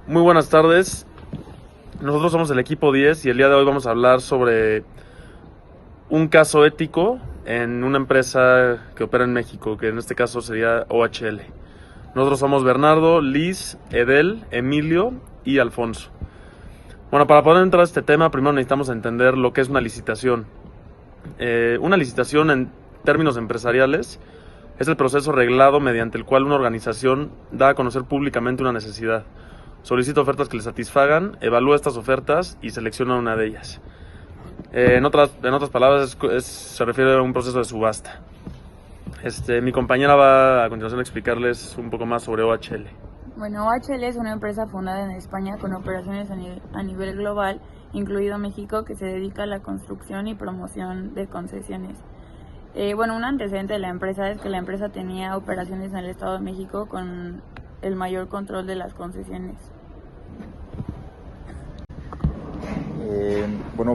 Muy buenas tardes. Nosotros somos el equipo 10 y el día de hoy vamos a hablar sobre un caso ético en una empresa que opera en México, que en este caso sería OHL. Nosotros somos Bernardo, Liz, Edel, Emilio y Alfonso. Bueno, para poder entrar a este tema, primero necesitamos entender lo que es una licitación. Una licitación en términos empresariales es el proceso reglado mediante el cual una organización da a conocer públicamente una necesidad. Solicita ofertas que le satisfagan, evalúa estas ofertas y selecciona una de ellas. En otras palabras, se refiere a un proceso de subasta. Mi compañera va a continuación a explicarles un poco más sobre OHL. Bueno, OHL es una empresa fundada en España con operaciones a nivel global, incluido México, que se dedica a la construcción y promoción de concesiones. Un antecedente de la empresa es que la empresa tenía operaciones en el Estado de México con el mayor control de las concesiones.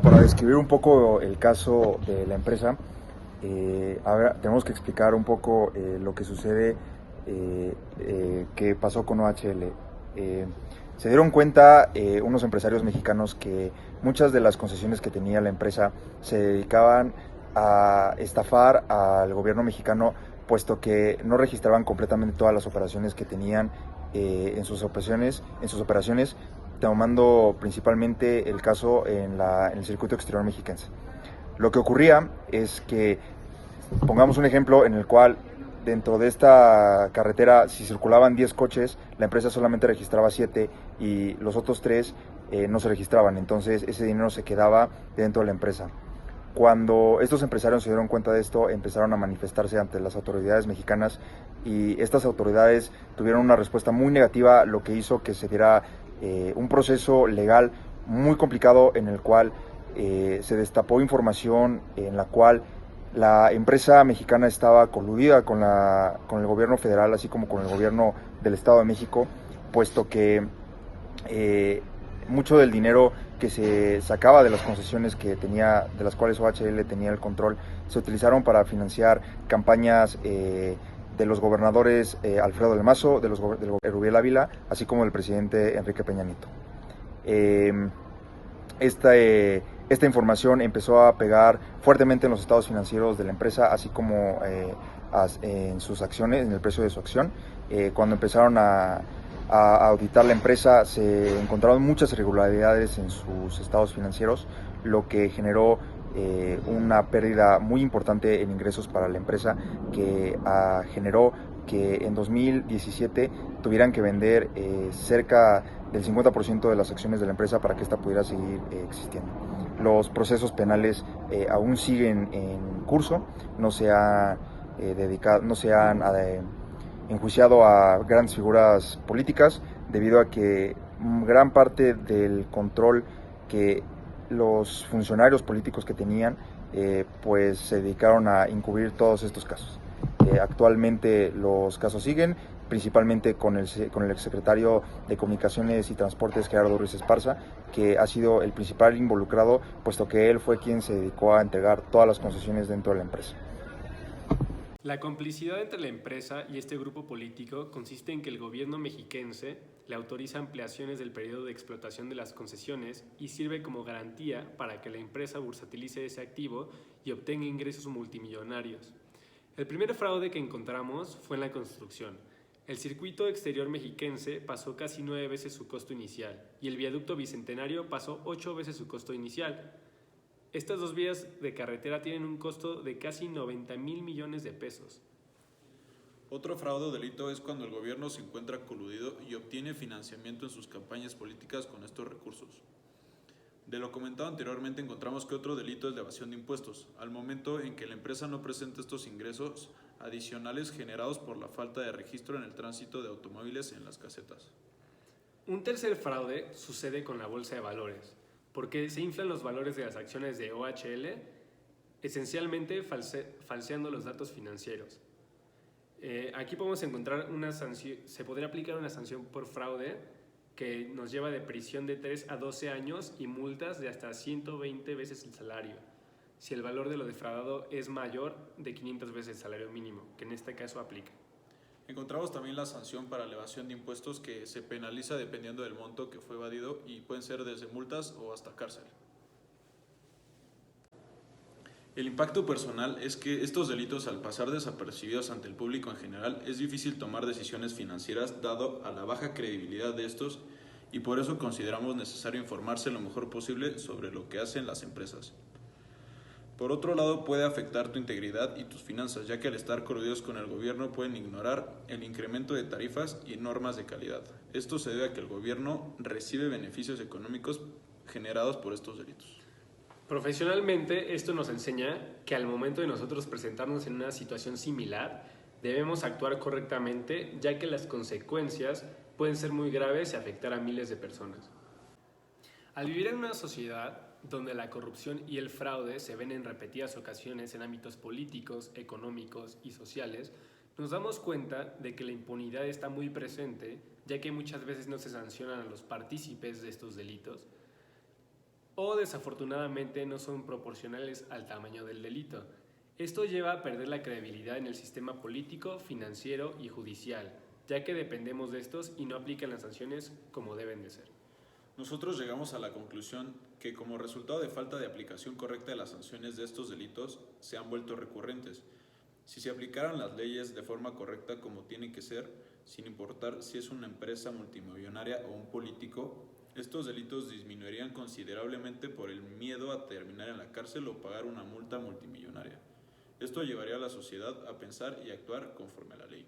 Para describir un poco el caso de la empresa, ahora tenemos que explicar un poco lo que sucede, que pasó con OHL. Se dieron cuenta unos empresarios mexicanos que muchas de las concesiones que tenía la empresa se dedicaban a estafar al gobierno mexicano, puesto que no registraban completamente todas las operaciones que tenían en sus operaciones, tomando principalmente el caso en el circuito exterior mexiquense. Lo que ocurría es que, pongamos un ejemplo en el cual dentro de esta carretera, si circulaban 10 coches, la empresa solamente registraba 7 y los otros 3 no se registraban. Entonces ese dinero se quedaba dentro de la empresa. Cuando estos empresarios se dieron cuenta de esto, empezaron a manifestarse ante las autoridades mexicanas y estas autoridades tuvieron una respuesta muy negativa, lo que hizo que se diera un proceso legal muy complicado en el cual se destapó información en la cual la empresa mexicana estaba coludida con el gobierno federal, así como con el gobierno del Estado de México, puesto que mucho del dinero que se sacaba de las concesiones de las cuales OHL tenía el control, se utilizaron para financiar campañas de los gobernadores Alfredo del Mazo, del Rubiel Ávila, así como del presidente Enrique Peña Nieto. Esta información empezó a pegar fuertemente en los estados financieros de la empresa, así como en sus acciones, en el precio de su acción. Cuando empezaron a auditar la empresa, se encontraron muchas irregularidades en sus estados financieros, lo que generó una pérdida muy importante en ingresos para la empresa, que generó que en 2017 tuvieran que vender cerca del 50% de las acciones de la empresa para que ésta pudiera seguir existiendo. Los procesos penales aún siguen en curso, no se han enjuiciado a grandes figuras políticas, debido a que gran parte del control que los funcionarios políticos que tenían pues se dedicaron a encubrir todos estos casos. Actualmente los casos siguen, principalmente con el exsecretario de Comunicaciones y Transportes, Gerardo Ruiz Esparza, que ha sido el principal involucrado, puesto que él fue quien se dedicó a entregar todas las concesiones dentro de la empresa. La complicidad entre la empresa y este grupo político consiste en que el gobierno mexiquense le autoriza ampliaciones del periodo de explotación de las concesiones y sirve como garantía para que la empresa bursatilice ese activo y obtenga ingresos multimillonarios. El primer fraude que encontramos fue en la construcción. El circuito exterior mexiquense pasó casi 9 veces su costo inicial y el viaducto bicentenario pasó 8 veces su costo inicial. Estas dos vías de carretera tienen un costo de casi 90,000 millones de pesos. Otro fraude o delito es cuando el gobierno se encuentra coludido y obtiene financiamiento en sus campañas políticas con estos recursos. De lo comentado anteriormente, encontramos que otro delito es la evasión de impuestos, al momento en que la empresa no presenta estos ingresos adicionales generados por la falta de registro en el tránsito de automóviles en las casetas. Un tercer fraude sucede con la bolsa de valores, porque se inflan los valores de las acciones de OHL, esencialmente falseando los datos financieros. Aquí podemos encontrar se podría aplicar una sanción por fraude que nos lleva de prisión de 3 a 12 años y multas de hasta 120 veces el salario, si el valor de lo defraudado es mayor de 500 veces el salario mínimo, que en este caso aplica. Encontramos también la sanción para la evasión de impuestos, que se penaliza dependiendo del monto que fue evadido y pueden ser desde multas o hasta cárcel. El impacto personal es que estos delitos, al pasar desapercibidos ante el público en general, es difícil tomar decisiones financieras dado a la baja credibilidad de estos, y por eso consideramos necesario informarse lo mejor posible sobre lo que hacen las empresas. Por otro lado, puede afectar tu integridad y tus finanzas, ya que al estar coludidos con el gobierno pueden ignorar el incremento de tarifas y normas de calidad. Esto se debe a que el gobierno recibe beneficios económicos generados por estos delitos. Profesionalmente, esto nos enseña que al momento de nosotros presentarnos en una situación similar, debemos actuar correctamente, ya que las consecuencias pueden ser muy graves y afectar a miles de personas. Al vivir en una sociedad donde la corrupción y el fraude se ven en repetidas ocasiones en ámbitos políticos, económicos y sociales, nos damos cuenta de que la impunidad está muy presente, ya que muchas veces no se sancionan a los partícipes de estos delitos, o desafortunadamente no son proporcionales al tamaño del delito. Esto lleva a perder la credibilidad en el sistema político, financiero y judicial, ya que dependemos de estos y no aplican las sanciones como deben de ser. Nosotros llegamos a la conclusión que, como resultado de falta de aplicación correcta de las sanciones de estos delitos, se han vuelto recurrentes. Si se aplicaran las leyes de forma correcta como tiene que ser, sin importar si es una empresa multimillonaria o un político, estos delitos disminuirían considerablemente por el miedo a terminar en la cárcel o pagar una multa multimillonaria. Esto llevaría a la sociedad a pensar y actuar conforme a la ley.